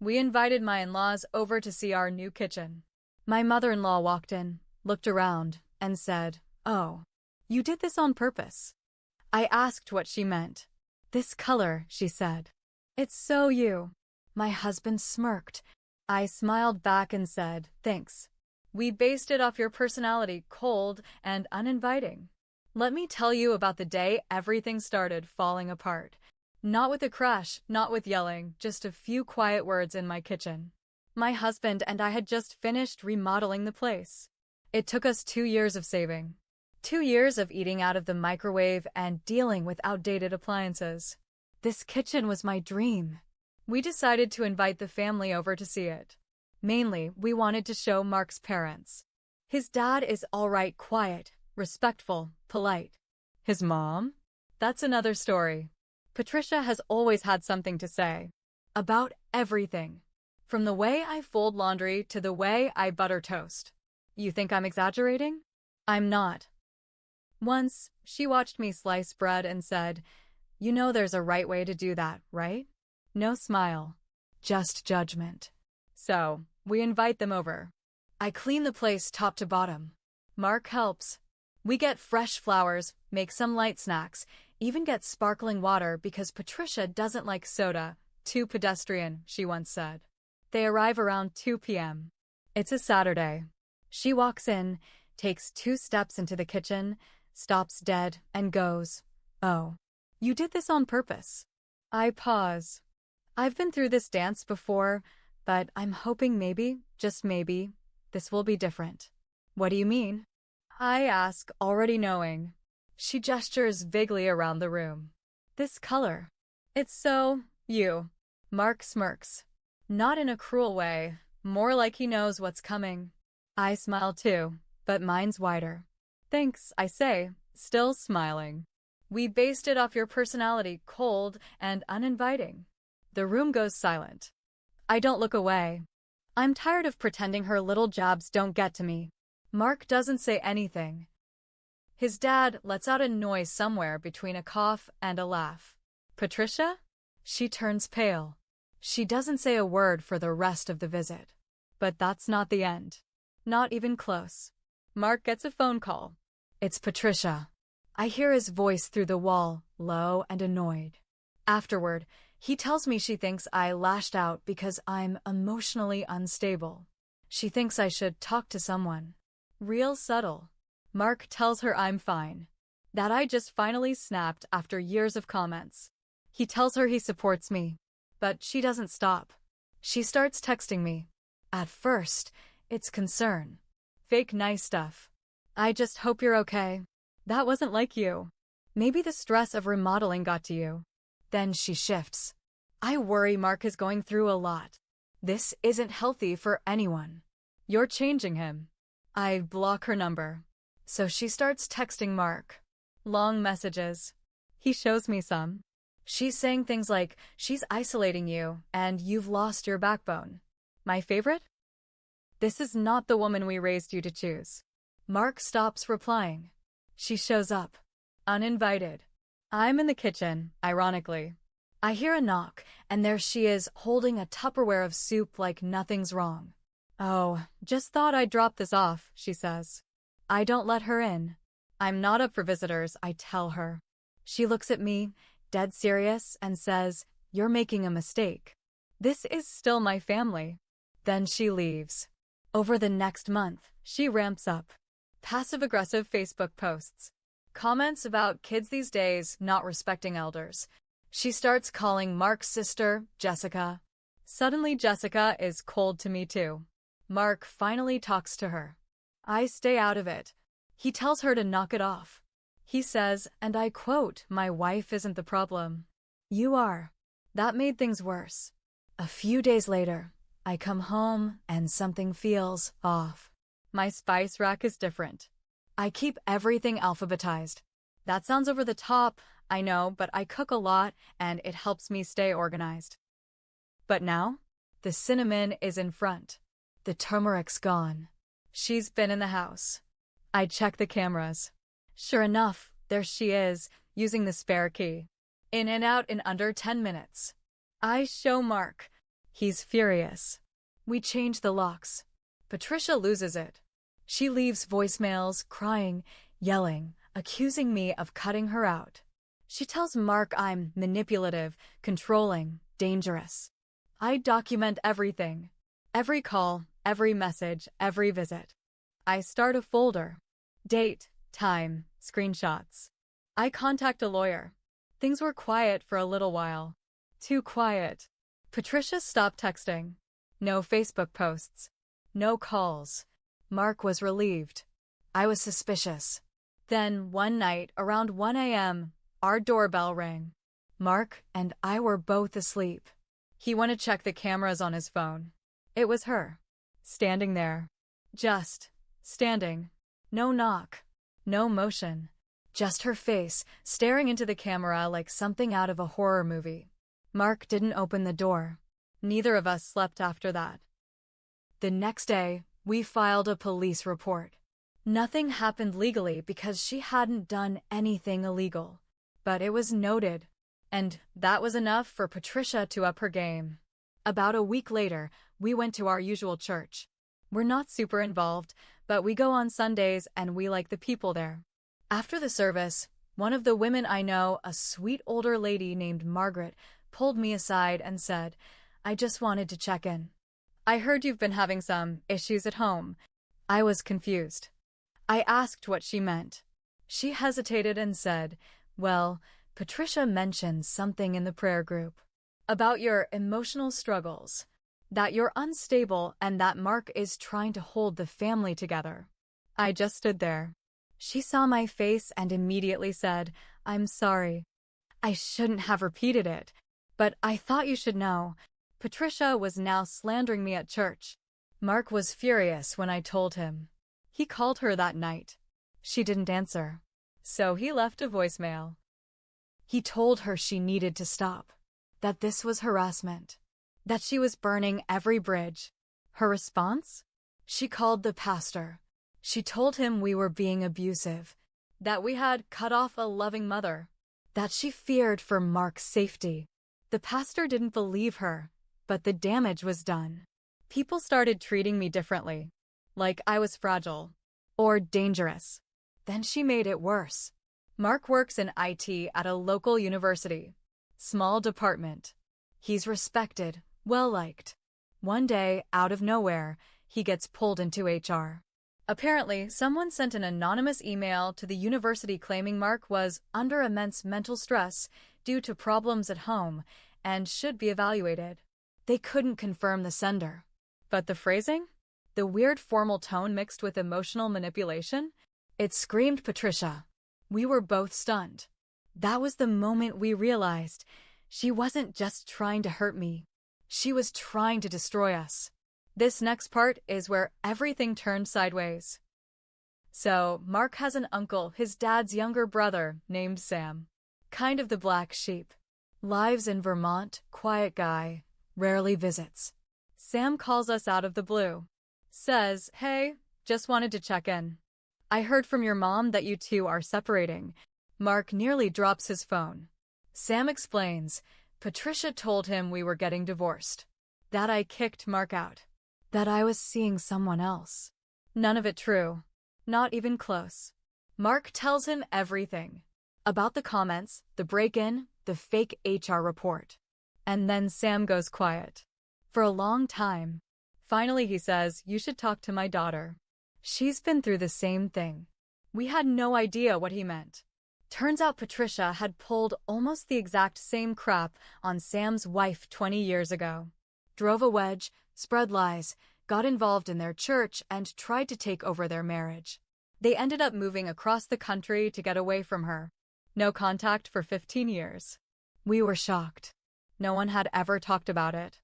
We invited my in-laws over to see our new kitchen. My mother-in-law walked in, looked around, and said, "Oh, you did this on purpose." I asked what she meant. "This color," she said. "It's so you." My husband smirked. I smiled back and said, "Thanks. We based it off your personality, cold and uninviting." Let me tell you about the day everything started falling apart. Not with a crash, not with yelling, just a few quiet words in my kitchen. My husband and I had just finished remodeling the place. It took us 2 years of saving. 2 years of eating out of the microwave and dealing with outdated appliances. This kitchen was my dream. We decided to invite the family over to see it. Mainly, we wanted to show Mark's parents. His dad is alright, quiet, respectful, polite. His mom? That's another story. Patricia has always had something to say. About everything. From the way I fold laundry to the way I butter toast. You think I'm exaggerating? I'm not. Once, she watched me slice bread and said, "You know there's a right way to do that, right?" No smile. Just judgment. So, we invite them over. I clean the place top to bottom. Mark helps. We get fresh flowers, make some light snacks, even get sparkling water because Patricia doesn't like soda. Too pedestrian, she once said. They arrive around 2 p.m. It's a Saturday. She walks in, takes 2 steps into the kitchen, stops dead, and goes, "Oh, you did this on purpose." I pause. I've been through this dance before, but I'm hoping maybe, just maybe, this will be different. What do you mean? I ask, already knowing. She gestures vaguely around the room. This color. It's so, you. Mark smirks. Not in a cruel way, more like he knows what's coming. I smile too, but mine's wider. "Thanks," I say, still smiling. "We based it off your personality, cold and uninviting." The room goes silent. I don't look away. I'm tired of pretending her little jabs don't get to me. Mark doesn't say anything. His dad lets out a noise somewhere between a cough and a laugh. "Patricia?" She turns pale. She doesn't say a word for the rest of the visit. But that's not the end. Not even close. Mark gets a phone call. It's Patricia. I hear his voice through the wall, low and annoyed. Afterward, he tells me she thinks I lashed out because I'm emotionally unstable. She thinks I should talk to someone. Real subtle. Mark tells her I'm fine. That I just finally snapped after years of comments. He tells her he supports me. But she doesn't stop. She starts texting me. At first, it's concern. Fake nice stuff. "I just hope you're okay. That wasn't like you. Maybe the stress of remodeling got to you." Then she shifts. "I worry Mark is going through a lot. This isn't healthy for anyone. You're changing him." I block her number. So she starts texting Mark. Long messages. He shows me some. She's saying things like, "She's isolating you, and you've lost your backbone." My favorite? "This is not the woman we raised you to choose." Mark stops replying. She shows up. Uninvited. I'm in the kitchen, ironically. I hear a knock, and there she is, holding a Tupperware of soup like nothing's wrong. "Oh, just thought I'd drop this off," she says. I don't let her in. I'm not up for visitors, I tell her. She looks at me, dead serious, and says, "You're making a mistake. This is still my family." Then she leaves. Over the next month, she ramps up. Passive-aggressive Facebook posts. Comments about kids these days not respecting elders. She starts calling Mark's sister, Jessica. Suddenly Jessica is cold to me too. Mark finally talks to her. I stay out of it. He tells her to knock it off. He says, and I quote, "My wife isn't the problem. You are." That made things worse. A few days later, I come home and something feels off. My spice rack is different. I keep everything alphabetized. That sounds over the top, I know, but I cook a lot and it helps me stay organized. But now, the cinnamon is in front. The turmeric's gone. She's been in the house. I check the cameras. Sure enough, there she is, using the spare key. In and out in under 10 minutes. I show Mark. He's furious. We change the locks. Patricia loses it. She leaves voicemails, crying, yelling, accusing me of cutting her out. She tells Mark I'm manipulative, controlling, dangerous. I document everything. Every call, every message, every visit. I start a folder. Date, time, screenshots. I contact a lawyer. Things were quiet for a little while. Too quiet. Patricia stopped texting. No Facebook posts. No calls. Mark was relieved. I was suspicious. Then, one night, around 1 a.m., our doorbell rang. Mark and I were both asleep. He went to check the cameras on his phone. It was her. Standing there. Just standing. No knock. No motion. Just her face, staring into the camera like something out of a horror movie. Mark didn't open the door. Neither of us slept after that. The next day, we filed a police report. Nothing happened legally because she hadn't done anything illegal. But it was noted. And that was enough for Patricia to up her game. About a week later, we went to our usual church. We're not super involved, but we go on Sundays and we like the people there. After the service, one of the women I know, a sweet older lady named Margaret, pulled me aside and said, "I just wanted to check in. I heard you've been having some issues at home." I was confused. I asked what she meant. She hesitated and said, "Well, Patricia mentioned something in the prayer group about your emotional struggles, that you're unstable and that Mark is trying to hold the family together." I just stood there. She saw my face and immediately said, "I'm sorry. I shouldn't have repeated it, but I thought you should know." Patricia was now slandering me at church. Mark was furious when I told him. He called her that night. She didn't answer. So he left a voicemail. He told her she needed to stop, that this was harassment, that she was burning every bridge. Her response? She called the pastor. She told him we were being abusive, that we had cut off a loving mother, that she feared for Mark's safety. The pastor didn't believe her, but the damage was done. People started treating me differently, like I was fragile or dangerous. Then she made it worse. Mark works in IT at a local university. Small department. He's respected, well-liked. One day, out of nowhere, he gets pulled into HR. Apparently, someone sent an anonymous email to the university claiming Mark was under immense mental stress due to problems at home and should be evaluated. They couldn't confirm the sender. But the phrasing? The weird formal tone mixed with emotional manipulation? It screamed Patricia. We were both stunned. That was the moment we realized she wasn't just trying to hurt me. She was trying to destroy us. This next part is where everything turned sideways. So, Mark has an uncle, his dad's younger brother, named Sam. Kind of the black sheep. Lives in Vermont, quiet guy, rarely visits. Sam calls us out of the blue. Says, "Hey, just wanted to check in. I heard from your mom that you two are separating." Mark nearly drops his phone. Sam explains, Patricia told him we were getting divorced. That I kicked Mark out. That I was seeing someone else. None of it true. Not even close. Mark tells him everything. About the comments, the break-in, the fake HR report. And then Sam goes quiet. For a long time. Finally he says, "You should talk to my daughter. She's been through the same thing." We had no idea what he meant. Turns out Patricia had pulled almost the exact same crap on Sam's wife 20 years ago. Drove a wedge, spread lies, got involved in their church, and tried to take over their marriage. They ended up moving across the country to get away from her. No contact for 15 years. We were shocked. No one had ever talked about it.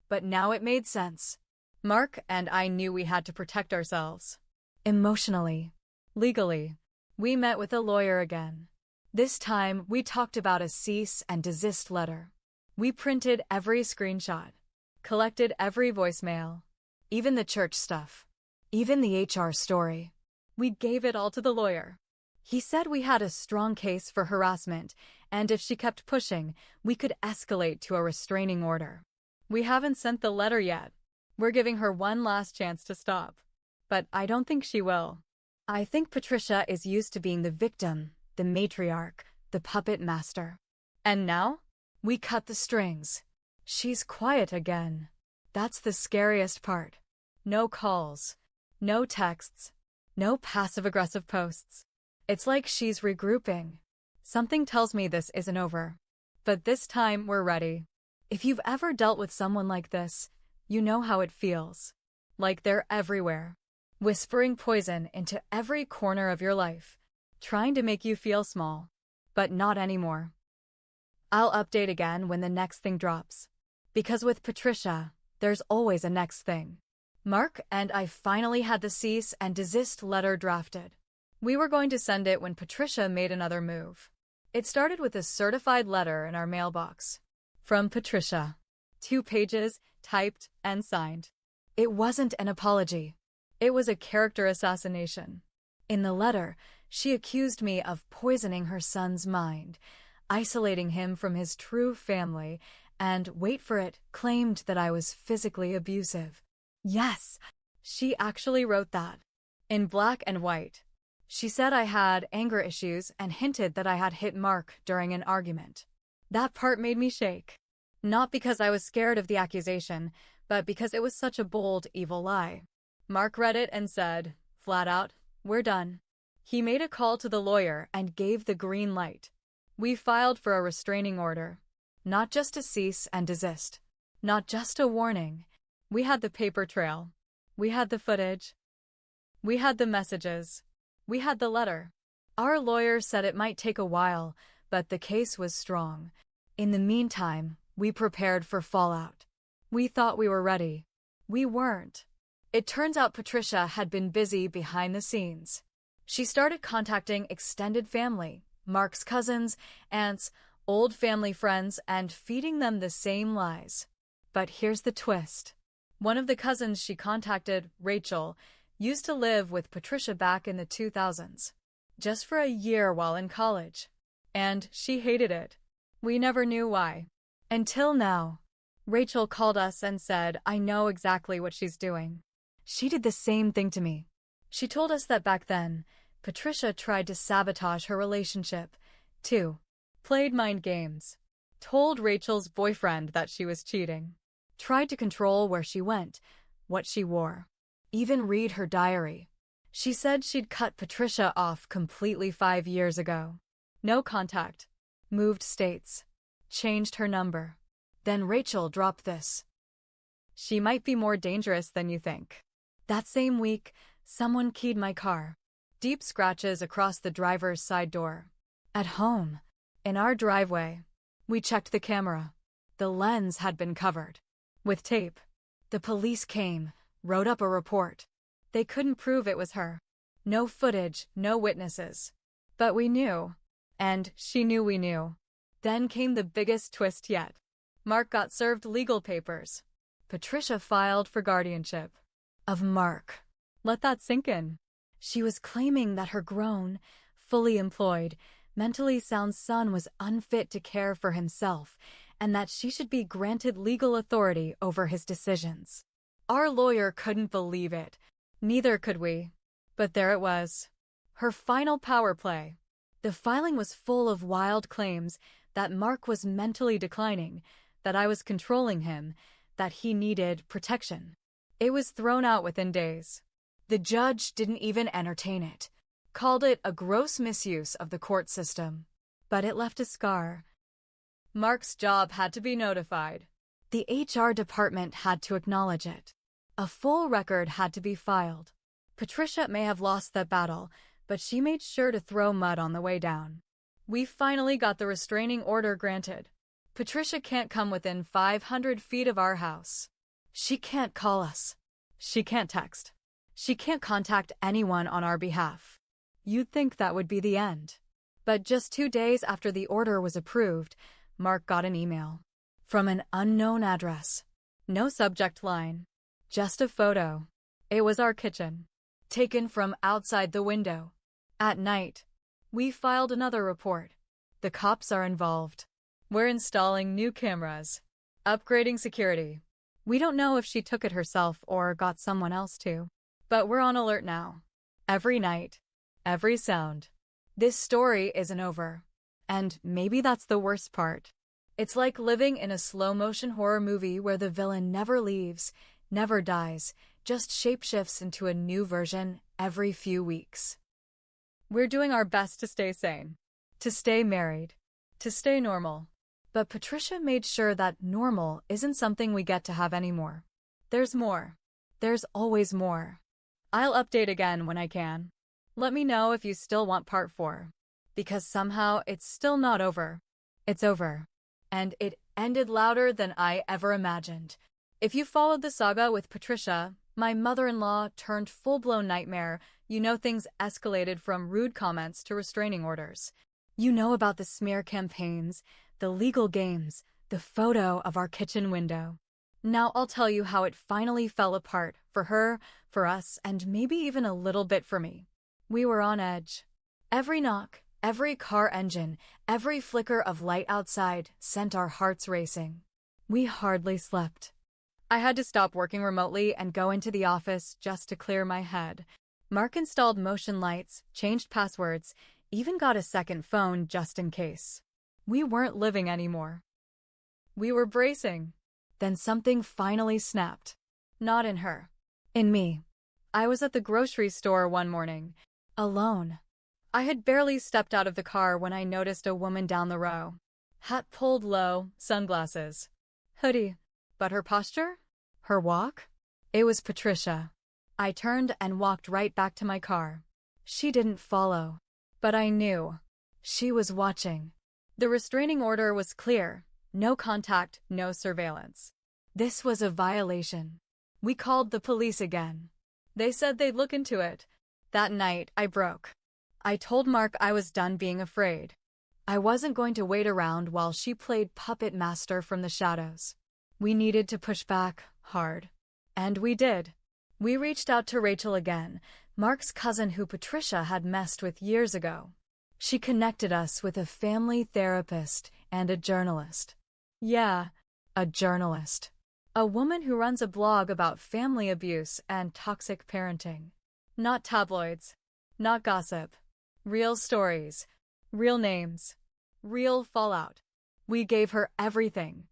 But now it made sense. Mark and I knew we had to protect ourselves. Emotionally. Legally. We met with a lawyer again. This time, we talked about a cease and desist letter. We printed every screenshot. Collected every voicemail. Even the church stuff. Even the HR story. We gave it all to the lawyer. He said we had a strong case for harassment, and if she kept pushing, we could escalate to a restraining order. We haven't sent the letter yet. We're giving her one last chance to stop. But I don't think she will. I think Patricia is used to being the victim, the matriarch, the puppet master. And now? We cut the strings. She's quiet again. That's the scariest part. No calls. No texts. No passive-aggressive posts. It's like she's regrouping. Something tells me this isn't over. But this time, we're ready. If you've ever dealt with someone like this, you know how it feels. Like they're everywhere. Whispering poison into every corner of your life. Trying to make you feel small. But not anymore. I'll update again when the next thing drops. Because with Patricia, there's always a next thing. Mark and I finally had the cease and desist letter drafted. We were going to send it when Patricia made another move. It started with a certified letter in our mailbox. From Patricia. 2 pages, typed and signed. It wasn't an apology. It was a character assassination. In the letter, she accused me of poisoning her son's mind, isolating him from his true family, and, wait for it, claimed that I was physically abusive. Yes, she actually wrote that. In black and white. She said I had anger issues and hinted that I had hit Mark during an argument. That part made me shake. Not because I was scared of the accusation, but because it was such a bold, evil lie. Mark read it and said, flat out, we're done. He made a call to the lawyer and gave the green light. We filed for a restraining order. Not just a cease and desist. Not just a warning. We had the paper trail. We had the footage. We had the messages. We had the letter. Our lawyer said it might take a while, but the case was strong. In the meantime, we prepared for fallout. We thought we were ready. We weren't. It turns out Patricia had been busy behind the scenes. She started contacting extended family, Mark's cousins, aunts, old family friends, and feeding them the same lies. But here's the twist. One of the cousins she contacted, Rachel, used to live with Patricia back in the 2000s. Just for a year while in college. And she hated it. We never knew why. Until now. Rachel called us and said, I know exactly what she's doing. She did the same thing to me. She told us that back then, Patricia tried to sabotage her relationship, too. Played mind games. Told Rachel's boyfriend that she was cheating. Tried to control where she went, what she wore. Even read her diary. She said she'd cut Patricia off completely 5 years ago. No contact. Moved states. Changed her number. Then Rachel dropped this. She might be more dangerous than you think. That same week, someone keyed my car. Deep scratches across the driver's side door. At home. In our driveway. We checked the camera. The lens had been covered. With tape. The police came, wrote up a report. They couldn't prove it was her. No footage, no witnesses. But we knew. And she knew we knew. Then came the biggest twist yet. Mark got served legal papers. Patricia filed for guardianship. Of Mark. Let that sink in. She was claiming that her grown, fully employed, mentally sound son was unfit to care for himself, and that she should be granted legal authority over his decisions. Our lawyer couldn't believe it. Neither could we. But there it was. Her final power play. The filing was full of wild claims that Mark was mentally declining, that I was controlling him, that he needed protection. It was thrown out within days. The judge didn't even entertain it. Called it a gross misuse of the court system. But it left a scar. Mark's job had to be notified. The HR department had to acknowledge it. A full record had to be filed. Patricia may have lost that battle, but she made sure to throw mud on the way down. We finally got the restraining order granted. Patricia can't come within 500 feet of our house. She can't call us. She can't text. She can't contact anyone on our behalf. You'd think that would be the end. But just 2 days after the order was approved, Mark got an email. From an unknown address. No subject line. Just a photo. It was our kitchen. Taken from outside the window. At night. We filed another report. The cops are involved. We're installing new cameras. Upgrading security. We don't know if she took it herself or got someone else to. But we're on alert now. Every night. Every sound. This story isn't over. And maybe that's the worst part. It's like living in a slow-motion horror movie where the villain never leaves, never dies, just shapeshifts into a new version every few weeks. We're doing our best to stay sane, to stay married, to stay normal. But Patricia made sure that normal isn't something we get to have anymore. There's more. There's always more. I'll update again when I can. Let me know if you still want part 4. Because somehow it's still not over. It's over. And it ended louder than I ever imagined. If you followed the saga with Patricia, my mother-in-law turned full-blown nightmare, you know things escalated from rude comments to restraining orders. You know about the smear campaigns, the legal games, the photo of our kitchen window. Now I'll tell you how it finally fell apart for her, for us, and maybe even a little bit for me. We were on edge. Every knock, every car engine, every flicker of light outside sent our hearts racing. We hardly slept. I had to stop working remotely and go into the office just to clear my head. Mark installed motion lights, changed passwords, even got a second phone just in case. We weren't living anymore. We were bracing. Then something finally snapped. Not in her. In me. I was at the grocery store one morning, alone. I had barely stepped out of the car when I noticed a woman down the row. Hat pulled low, sunglasses. Hoodie. But her posture? Her walk? It was Patricia. I turned and walked right back to my car. She didn't follow. But I knew. She was watching. The restraining order was clear. No contact, no surveillance. This was a violation. We called the police again. They said they'd look into it. That night, I broke. I told Mark I was done being afraid. I wasn't going to wait around while she played puppet master from the shadows. We needed to push back, hard. And we did. We reached out to Rachel again, Mark's cousin who Patricia had messed with years ago. She connected us with a family therapist and a journalist. Yeah, a journalist. A woman who runs a blog about family abuse and toxic parenting. Not tabloids. Not gossip. Real stories. Real names. Real fallout. We gave her everything.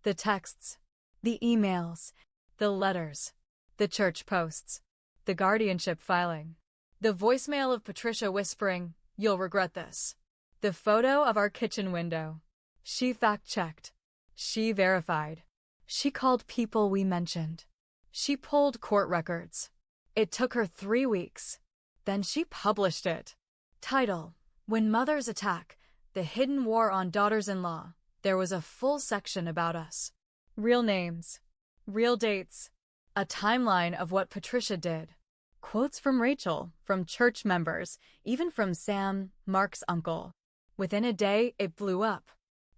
The texts. The emails. The letters. The church posts. The guardianship filing. The voicemail of Patricia whispering, "You'll regret this." The photo of our kitchen window. She fact-checked. She verified. She called people we mentioned. She pulled court records. It took her 3 weeks. Then she published it. Title: When Mothers Attack, The Hidden War on Daughters-in-Law. There was a full section about us. Real names. Real dates. A timeline of what Patricia did. Quotes from Rachel, from church members, even from Sam, Mark's uncle. Within a day, it blew up.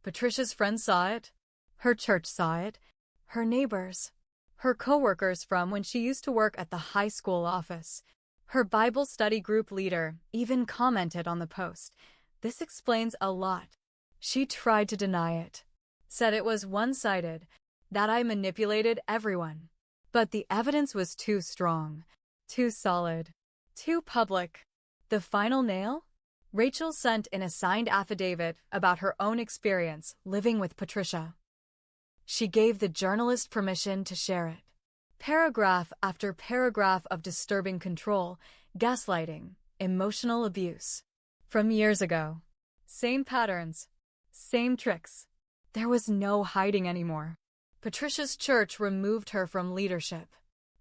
Patricia's friends saw it. Her church saw it. Her neighbors. Her co-workers from when she used to work at the high school office. Her Bible study group leader even commented on the post. This explains a lot. She tried to deny it. Said it was one-sided, that I manipulated everyone. But the evidence was too strong, too solid, too public. The final nail? Rachel sent in a signed affidavit about her own experience living with Patricia. She gave the journalist permission to share it. Paragraph after paragraph of disturbing control, gaslighting, emotional abuse. From years ago. Same patterns. Same tricks. There was no hiding anymore. Patricia's church removed her from leadership.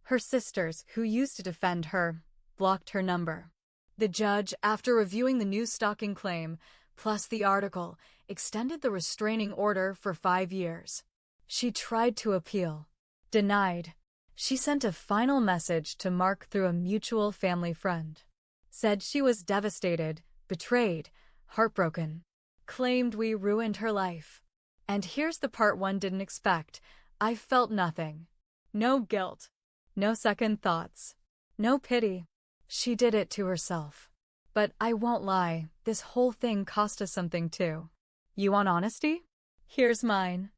Her sisters, who used to defend her, blocked her number. The judge, after reviewing the new stalking claim, plus the article, extended the restraining order for 5 years. She tried to appeal. Denied. She sent a final message to Mark through a mutual family friend. Said she was devastated, betrayed, heartbroken. Claimed we ruined her life. And here's the part one didn't expect. I felt nothing. No guilt. No second thoughts. No pity. She did it to herself. But I won't lie, this whole thing cost us something too. You want honesty? Here's mine.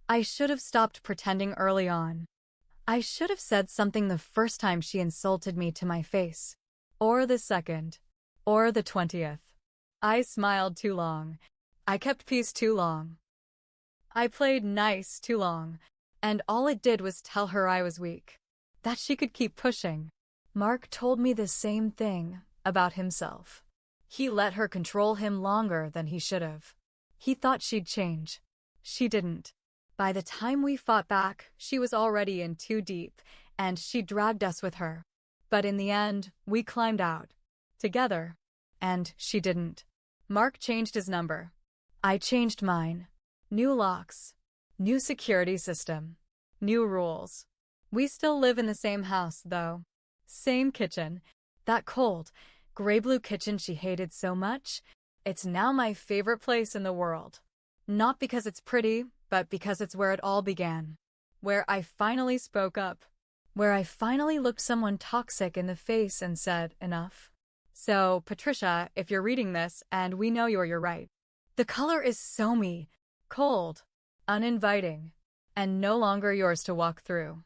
I should have stopped pretending early on. I should have said something the first time she insulted me to my face. Or the second. Or the 20th. I smiled too long. I kept peace too long. I played nice too long. And all it did was tell her I was weak. That she could keep pushing. Mark told me the same thing about himself. He let her control him longer than he should have. He thought she'd change. She didn't. By the time we fought back, she was already in too deep, and she dragged us with her. But in the end, we climbed out. Together. And she didn't. Mark changed his number. I changed mine. New locks. New security system. New rules. We still live in the same house, though. Same kitchen. That cold, gray-blue kitchen she hated so much. It's now my favorite place in the world. Not because it's pretty, but because it's where it all began. Where I finally spoke up. Where I finally looked someone toxic in the face and said, enough. So, Patricia, if you're reading this, and we know you're right. The color is so me. Cold. Uninviting. And no longer yours to walk through.